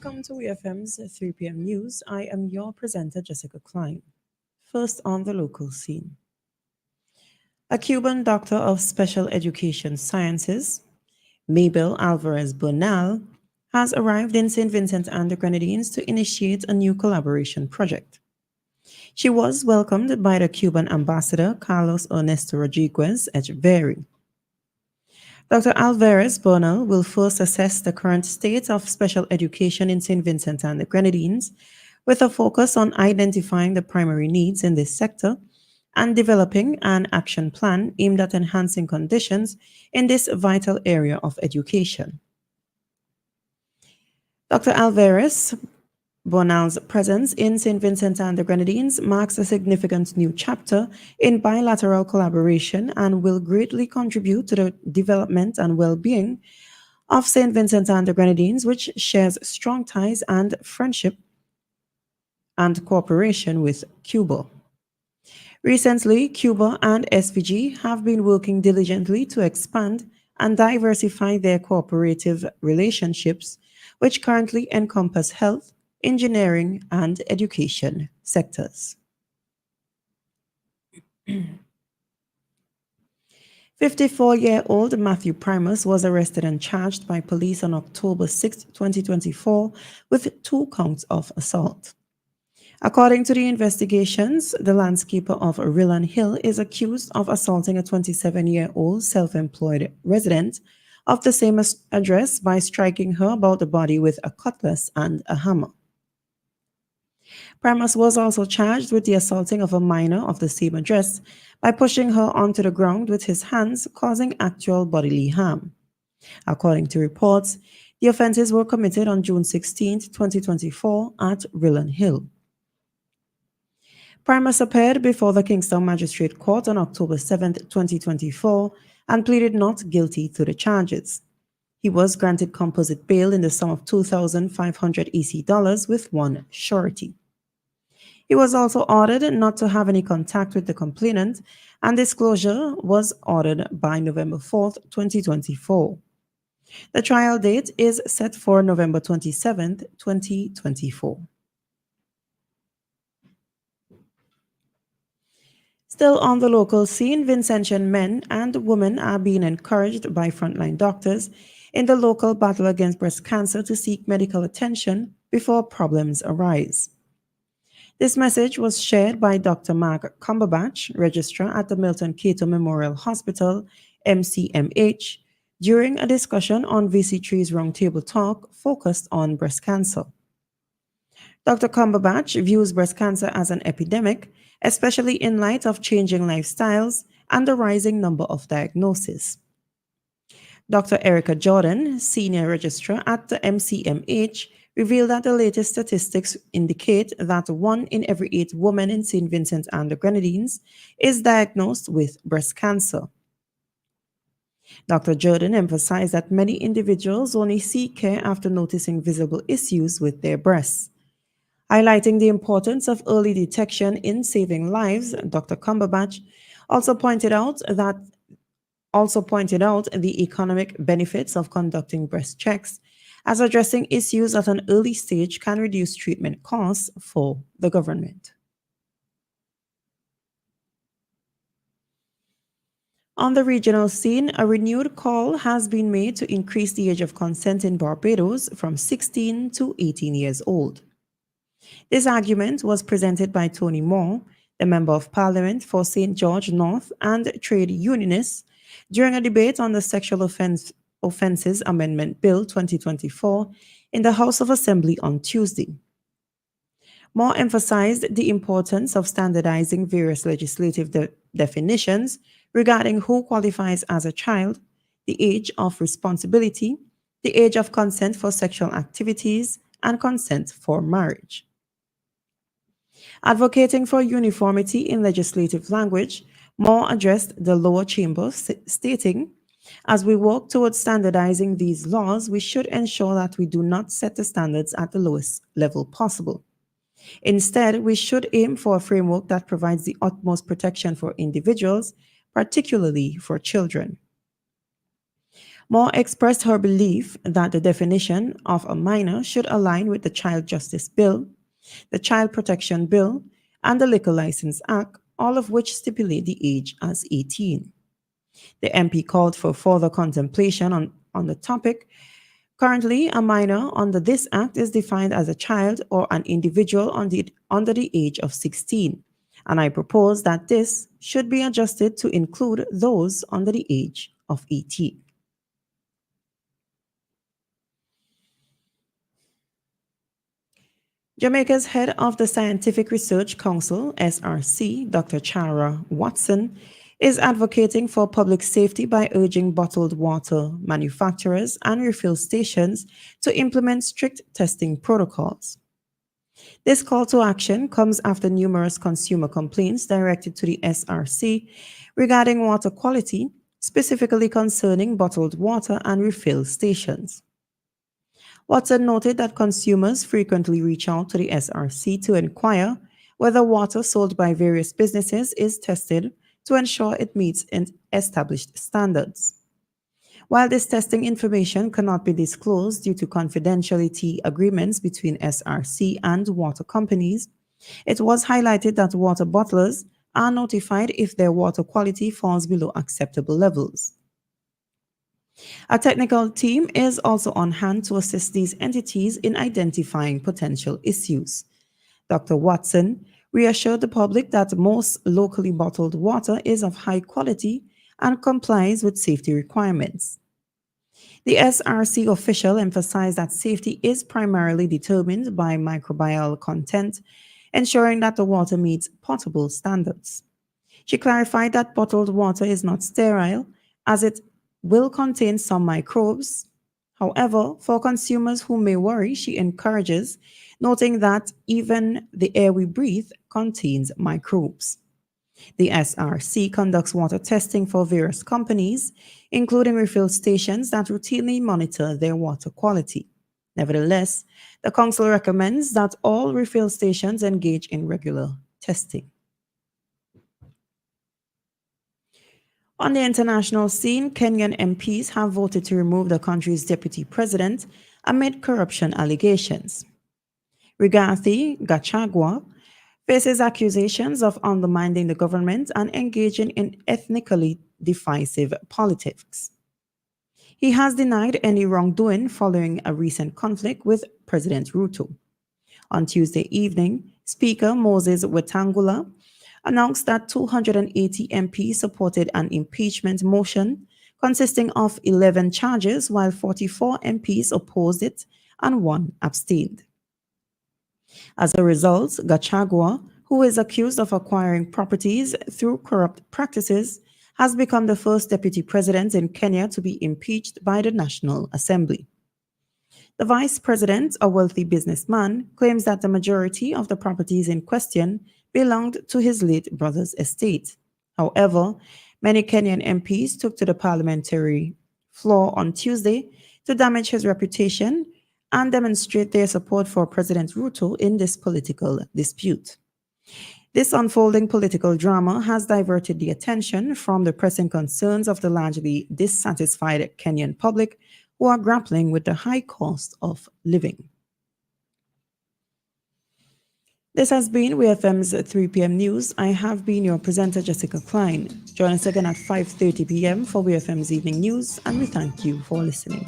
Welcome to WEFM's 3 p.m. news. I am your presenter, Jessica Klein. First on the local scene. A Cuban doctor of special education sciences, Mabel Alvarez Bernal, has arrived in St. Vincent and the Grenadines to initiate a new collaboration project. She was welcomed by the Cuban ambassador, Carlos Ernesto Rodriguez Echeverri. Dr. Alvarez Bernal will first assess the current state of special education in St. Vincent and the Grenadines, with a focus on identifying the primary needs in this sector and developing an action plan aimed at enhancing conditions in this vital area of education. Dr. Alvarez Bernal's presence in St. Vincent and the Grenadines marks a significant new chapter in bilateral collaboration and will greatly contribute to the development and well-being of St. Vincent and the Grenadines, which shares strong ties and friendship and cooperation with Cuba. Recently, Cuba and SVG have been working diligently to expand and diversify their cooperative relationships, which currently encompass health, engineering, and education sectors. 54-year-old Matthew Primus was arrested and charged by police on October 6, 2024, with 2 counts of assault. According to the investigations, the landscaper of Rillan Hill is accused of assaulting a 27-year-old self-employed resident of the same address by striking her about the body with a cutlass and a hammer. Primus was also charged with the assaulting of a minor of the same address by pushing her onto the ground with his hands, causing actual bodily harm. According to reports, the offenses were committed on June 16, 2024 at Rillan Hill. Primus appeared before the Kingston Magistrate Court on October 7, 2024 and pleaded not guilty to the charges. He was granted composite bail in the sum of 2,500 EC dollars with 1 surety. He was also ordered not to have any contact with the complainant, and disclosure was ordered by November 4, 2024. The trial date is set for November 27, 2024. Still on the local scene, Vincentian men and women are being encouraged by frontline doctors in the local battle against breast cancer to seek medical attention before problems arise. This message was shared by Dr. Mark Cumberbatch, Registrar at the Milton Cato Memorial Hospital, MCMH, during a discussion on VC3's Roundtable Talk focused on breast cancer. Dr. Cumberbatch views breast cancer as an epidemic, especially in light of changing lifestyles and the rising number of diagnoses. Dr. Erica Jordan, Senior Registrar at the MCMH, revealed that the latest statistics indicate that 1 in every 8 women in St. Vincent and the Grenadines is diagnosed with breast cancer. Dr. Jordan emphasized that many individuals only seek care after noticing visible issues with their breasts. Highlighting the importance of early detection in saving lives, Dr. Cumberbatch also pointed out the economic benefits of conducting breast checks, as addressing issues at an early stage can reduce treatment costs for the government. On the regional scene, a renewed call has been made to increase the age of consent in Barbados from 16 to 18 years old. This argument was presented by Tony Moore, the Member of Parliament for St. George North and trade unionists, during a debate on the Sexual Offences Amendment Bill 2024 in the House of Assembly on Tuesday. Moore emphasized the importance of standardizing various legislative definitions regarding who qualifies as a child, the age of responsibility, the age of consent for sexual activities, and consent for marriage. Advocating for uniformity in legislative language, Moore addressed the lower chamber, stating, "As we work towards standardizing these laws, we should ensure that we do not set the standards at the lowest level possible. Instead, we should aim for a framework that provides the utmost protection for individuals, particularly for children." Moore expressed her belief that the definition of a minor should align with the Child Justice Bill, the Child Protection Bill, and the Liquor License Act, all of which stipulate the age as 18. The MP called for further contemplation on the topic. Currently, a minor under this act is defined as a child or an individual under the age of 16, and I propose that this should be adjusted to include those under the age of 18. Jamaica's head of the Scientific Research Council, SRC, Dr. Chara Watson, is advocating for public safety by urging bottled water manufacturers and refill stations to implement strict testing protocols. This call to action comes after numerous consumer complaints directed to the SRC regarding water quality, specifically concerning bottled water and refill stations. Watson noted that consumers frequently reach out to the SRC to inquire whether water sold by various businesses is tested to ensure it meets established standards. While this testing information cannot be disclosed due to confidentiality agreements between SRC and water companies, it was highlighted that water bottlers are notified if their water quality falls below acceptable levels. A technical team is also on hand to assist these entities in identifying potential issues. Dr. Watson reassured the public that most locally bottled water is of high quality and complies with safety requirements. The SRC official emphasized that safety is primarily determined by microbial content, ensuring that the water meets potable standards. She clarified that bottled water is not sterile, as it will contain some microbes. However, for consumers who may worry, she encourages, noting that even the air we breathe contains microbes. The SRC conducts water testing for various companies, including refill stations that routinely monitor their water quality. Nevertheless, the Council recommends that all refill stations engage in regular testing. On the international scene, Kenyan MPs have voted to remove the country's deputy president amid corruption allegations. Rigathi Gachagua faces accusations of undermining the government and engaging in ethnically divisive politics. He has denied any wrongdoing following a recent conflict with President Ruto. On Tuesday evening, Speaker Moses Wetangula announced that 280 MPs supported an impeachment motion consisting of 11 charges, while 44 MPs opposed it and 1 abstained. As a result, Gachagua, who is accused of acquiring properties through corrupt practices, has become the first deputy president in Kenya to be impeached by the National Assembly. The vice president, a wealthy businessman, claims that the majority of the properties in question belonged to his late brother's estate. However, many Kenyan MPs took to the parliamentary floor on Tuesday to damage his reputation and demonstrate their support for President Ruto in this political dispute. This unfolding political drama has diverted the attention from the pressing concerns of the largely dissatisfied Kenyan public who are grappling with the high cost of living. This has been WEFM's 3 p.m. news. I have been your presenter, Jessica Klein. Join us again at 5:30 p.m. for WEFM's evening news, and we thank you for listening.